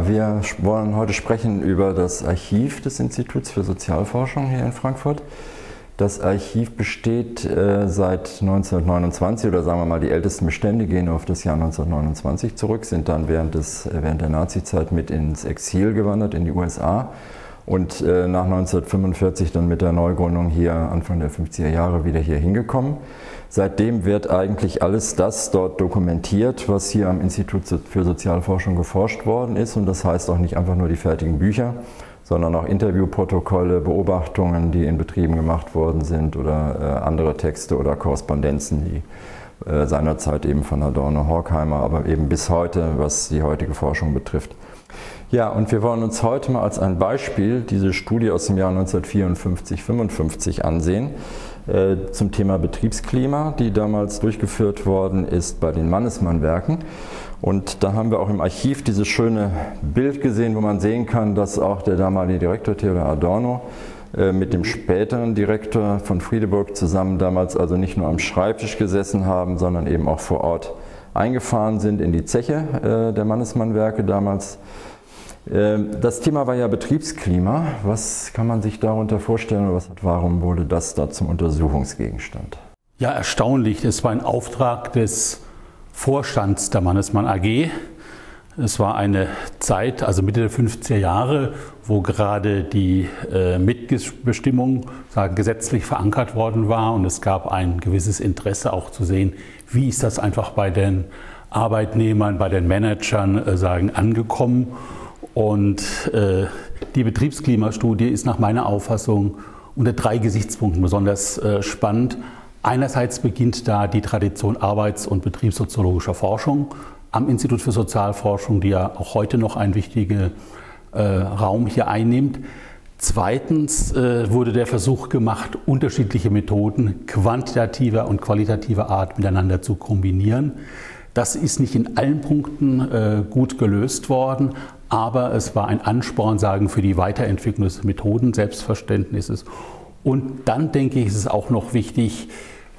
Wir wollen heute sprechen über das Archiv des Instituts für Sozialforschung hier in Frankfurt. Das Archiv besteht seit 1929, oder sagen wir mal, die ältesten Bestände gehen auf das Jahr 1929 zurück, sind dann während der Nazizeit mit ins Exil gewandert, in die USA. Und nach 1945 dann mit der Neugründung hier Anfang der 50er Jahre wieder hier hingekommen. Seitdem wird eigentlich alles das dort dokumentiert, was hier am Institut für Sozialforschung geforscht worden ist. Und das heißt auch nicht einfach nur die fertigen Bücher, sondern auch Interviewprotokolle, Beobachtungen, die in Betrieben gemacht worden sind oder andere Texte oder Korrespondenzen, die seinerzeit eben von Adorno, Horkheimer, aber eben bis heute, was die heutige Forschung betrifft. Ja, und wir wollen uns heute mal als ein Beispiel diese Studie aus dem Jahr 1954-55 ansehen zum Thema Betriebsklima, die damals durchgeführt worden ist bei den Mannesmann-Werken. Und da haben wir auch im Archiv dieses schöne Bild gesehen, wo man sehen kann, dass auch der damalige Direktor Theodor Adorno mit dem späteren Direktor von Friedeburg zusammen damals also nicht nur am Schreibtisch gesessen haben, sondern eben auch vor Ort eingefahren sind in die Zeche der Mannesmann-Werke damals. Das Thema war ja Betriebsklima. Was kann man sich darunter vorstellen oder warum wurde das da zum Untersuchungsgegenstand? Ja, erstaunlich. Es war ein Auftrag des Vorstands der Mannesmann AG. Es war eine Zeit, also Mitte der 50er Jahre, wo gerade die Mitbestimmung gesetzlich verankert worden war und es gab ein gewisses Interesse auch zu sehen, wie ist das einfach bei den Arbeitnehmern, bei den Managern angekommen. Und die Betriebsklimastudie ist nach meiner Auffassung unter 3 Gesichtspunkten besonders spannend. Einerseits beginnt da die Tradition arbeits- und betriebssoziologischer Forschung am Institut für Sozialforschung, die ja auch heute noch einen wichtigen Raum hier einnimmt. Zweitens wurde der Versuch gemacht, unterschiedliche Methoden quantitativer und qualitativer Art miteinander zu kombinieren. Das ist nicht in allen Punkten gut gelöst worden, aber es war ein Ansporn, für die Weiterentwicklung des Methoden-Selbstverständnisses. Und dann, denke ich, ist es auch noch wichtig,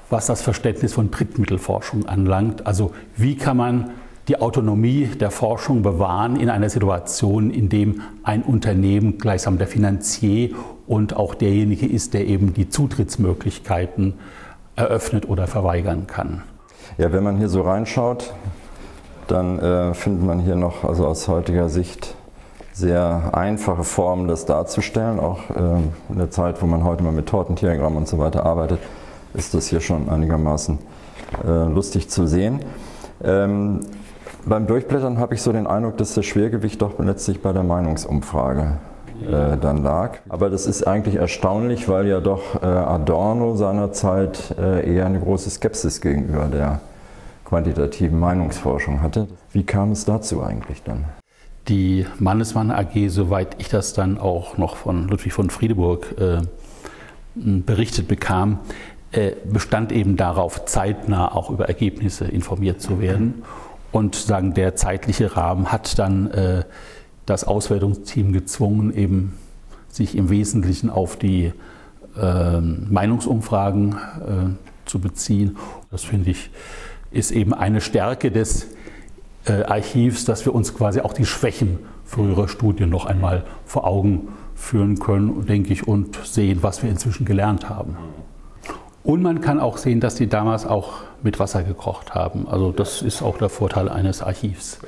was das Verständnis von Drittmittelforschung anlangt. Also wie kann man die Autonomie der Forschung bewahren in einer Situation, in dem ein Unternehmen gleichsam der Finanzier und auch derjenige ist, der eben die Zutrittsmöglichkeiten eröffnet oder verweigern kann. Ja, wenn man hier so reinschaut, dann findet man hier noch, also aus heutiger Sicht, sehr einfache Formen, das darzustellen. Auch in der Zeit, wo man heute mal mit Tortendiagrammen und so weiter arbeitet, ist das hier schon einigermaßen lustig zu sehen. Beim Durchblättern habe ich so den Eindruck, dass das Schwergewicht doch letztlich bei der Meinungsumfrage dann lag. Aber das ist eigentlich erstaunlich, weil ja doch Adorno seinerzeit eher eine große Skepsis gegenüber der quantitativen Meinungsforschung hatte. Wie kam es dazu eigentlich dann? Die Mannesmann AG, soweit ich das dann auch noch von Ludwig von Friedeburg berichtet bekam, bestand eben darauf, zeitnah auch über Ergebnisse informiert zu werden. Und der zeitliche Rahmen hat dann das Auswertungsteam gezwungen, eben sich im Wesentlichen auf die Meinungsumfragen zu beziehen. Das finde ich ist eben eine Stärke des Archivs, dass wir uns quasi auch die Schwächen früherer Studien noch einmal vor Augen führen können, denke ich, und sehen, was wir inzwischen gelernt haben. Und man kann auch sehen, dass die damals auch mit Wasser gekocht haben. Also das ist auch der Vorteil eines Archivs.